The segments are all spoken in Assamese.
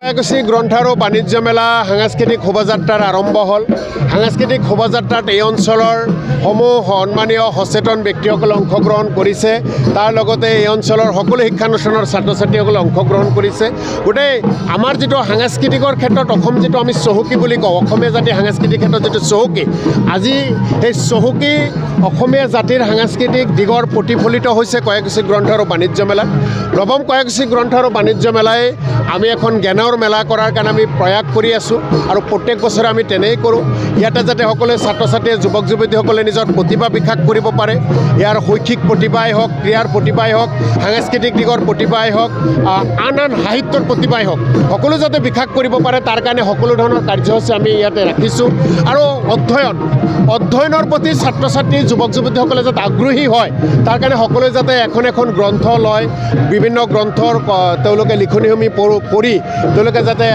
কয়াকুছি গ্ৰন্থ আৰু বাণিজ্য মেলা সাংস্কৃতিক শোভাযাত্ৰাৰ আৰম্ভ হ'ল। সাংস্কৃতিক শোভাযাত্ৰাত এই অঞ্চলৰ সমূহ সন্মানীয় সচেতন ব্যক্তিসকলে অংশগ্ৰহণ কৰিছে। তাৰ লগতে এই অঞ্চলৰ সকলো শিক্ষানুষ্ঠানৰ ছাত্ৰ ছাত্ৰীসকলে অংশগ্ৰহণ কৰিছে। গোটেই আমাৰ যিটো সাংস্কৃতিকৰ ক্ষেত্ৰত অসম যিটো আমি চহকী বুলি কওঁ, অসমীয়া জাতিৰ সাংস্কৃতিক ক্ষেত্ৰত যিটো চহকী, আজি সেই চহকী অসমীয়া জাতিৰ সাংস্কৃতিক দিগৰ প্ৰতিফলিত হৈছে কয়াকুছি গ্ৰন্থ আৰু বাণিজ্য মেলাত। নৱম কয়াকুছি গ্ৰন্থ আৰু বাণিজ্য মেলাই আমি এখন জ্ঞানৰ মেলা কৰাৰ কাৰণে আমি প্ৰয়াস কৰি আছোঁ আৰু প্ৰত্যেক বছৰে আমি তেনেই কৰোঁ। ইয়াতে যাতে সকলোৱে ছাত্ৰ ছাত্ৰীয়ে যুৱক যুৱতীসকলে নিজৰ প্ৰতিভা বিকাশ কৰিব পাৰে। ইয়াৰ শৈক্ষিক প্ৰতিভাই হওক, ক্ৰীড়াৰ প্ৰতিভাই হওক, সাংস্কৃতিক দিগৰ প্ৰতিভাই হওক, আন সাহিত্যৰ প্ৰতিভাই হওক, সকলো যাতে বিকাশ কৰিব পাৰে তাৰ কাৰণে সকলো ধৰণৰ কাৰ্যসূচী আমি ইয়াতে ৰাখিছোঁ। আৰু অধ্যয়নৰ প্ৰতি ছাত্ৰ ছাত্ৰী যুৱক যুৱতীসকলে যাতে আগ্ৰহী হয় তাৰ কাৰণে সকলোৱে যাতে এখন এখন গ্ৰন্থ লয়, বিভিন্ন গ্ৰন্থৰ তেওঁলোকে লিখনিসমূহ পঢ়ি তেওঁলোকে যাতে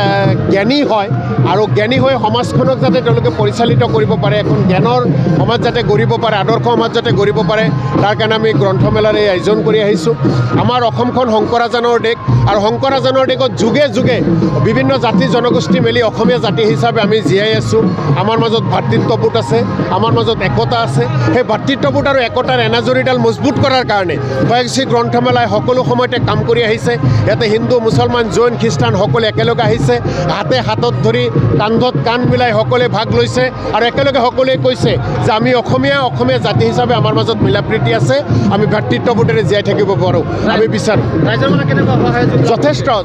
জ্ঞানী হয় আৰু জ্ঞানী হৈ সমাজখনক যাতে তেওঁলোকে পৰিচালিত কৰিব পাৰে, এখন জ্ঞানৰ সমাজ যাতে গঢ়িব পাৰে, আদৰ্শ সমাজ যাতে গঢ়িব পাৰে, তাৰ কাৰণে আমি গ্ৰন্থমেলাৰ এই আয়োজন কৰি আহিছোঁ। আমাৰ অসমখন শংকৰাজানৰ দেশ আৰু শংকৰাজানৰ দেশত যুগে যুগে বিভিন্ন জাতি জনগোষ্ঠী মিলি অসমীয়া জাতি হিচাপে আমি জীয়াই আছোঁ। আমাৰ মাজত ভাতৃত্ববোধ আছে, আমাৰ মাজত একতা আছে। সেই ভাতৃত্ববোধ আৰু একতাৰ এনাজৰীডাল মজবুত কৰাৰ কাৰণে কয়াকুছি গ্ৰন্থমেলাই সকলো সময়তে কাম কৰি আহিছে। ইয়াতে হিন্দু, মুছলমান, জৈন, খ্ৰীষ্টান সকলোৱে একেলগে আহিছে, হাতে হাতত ধৰি কান্ধত কান্ধ মিলাই সকলোৱে ভাগ লৈছে আৰু একেলগে সকলোৱে কৈছে যে আমি অসমীয়া জাতি হিচাপে আমাৰ মাজত মিলাপ্ৰীতি আছে, আমি ভাতৃত্ববোধেৰে জীয়াই থাকিব পাৰোঁ। আমি বিচাৰোঁ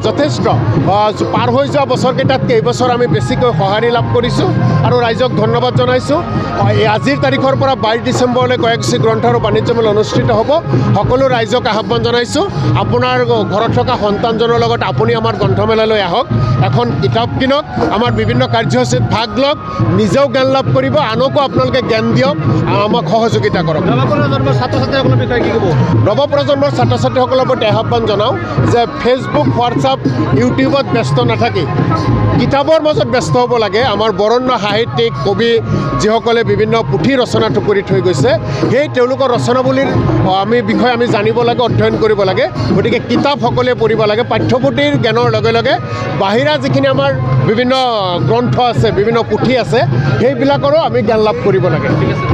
যথেষ্ট পাৰ হৈ যোৱা বছৰকেইটাতকৈ এইবছৰ আমি বেছিকৈ সঁহাৰি লাভ কৰিছোঁ আৰু ৰাইজক ধন্যবাদ জনাইছোঁ। আজিৰ তাৰিখৰ পৰা 22 ডিচেম্বৰলৈ কয়াকুছি গ্ৰন্থ আৰু বাণিজ্য মেলা অনুষ্ঠিত হ'ব। সকলো ৰাইজক আহ্বান জনাইছোঁ, আপোনাৰ ঘৰত থকা সন্তানজনৰ লগত আপুনি আমাৰ গ্ৰন্থমেলালৈ আহক, এখন কিতাপ কিনক, আমাৰ বিভিন্ন কাৰ্যসূচীত ভাগ লওক, নিজেও জ্ঞান লাভ কৰিব, আনকো আপোনালোকে জ্ঞান দিয়ক, আমাক সহযোগিতা কৰক। নৱপ্ৰজন্মৰ ছাত্ৰ ছাত্ৰীসকলৰ বিষয়ে কি ক'ব? নৱপ্ৰজন্মৰ ছাত্ৰ ছাত্ৰীসকলৰ প্ৰতি আহ্বান জনাওঁ যে ফেচবুক, হোৱাটছআপ, ইউটিউবত ব্যস্ত নাথাকি কিতাপৰ মাজত ব্যস্ত হ'ব লাগে। আমাৰ বৰণ্য সাহিত্যিক কবি যিসকলে বিভিন্ন পুথি ৰচনা কৰি থৈ গৈছে, সেই তেওঁলোকৰ ৰচনাৱলীৰ বিষয়ে আমি জানিব লাগে, অধ্যয়ন কৰিব লাগে। গতিকে কিতাপ সকলোৱে পঢ়িব লাগে। পাঠ্যপুথিৰ জ্ঞানৰ লগে লগে বাহিৰা যিখিনি আমাৰ বিভিন্ন গ্ৰন্থ আছে, বিভিন্ন পুথি আছে, সেইবিলাকৰো আমি জ্ঞান লাভ কৰিব লাগে। ঠিক আছে।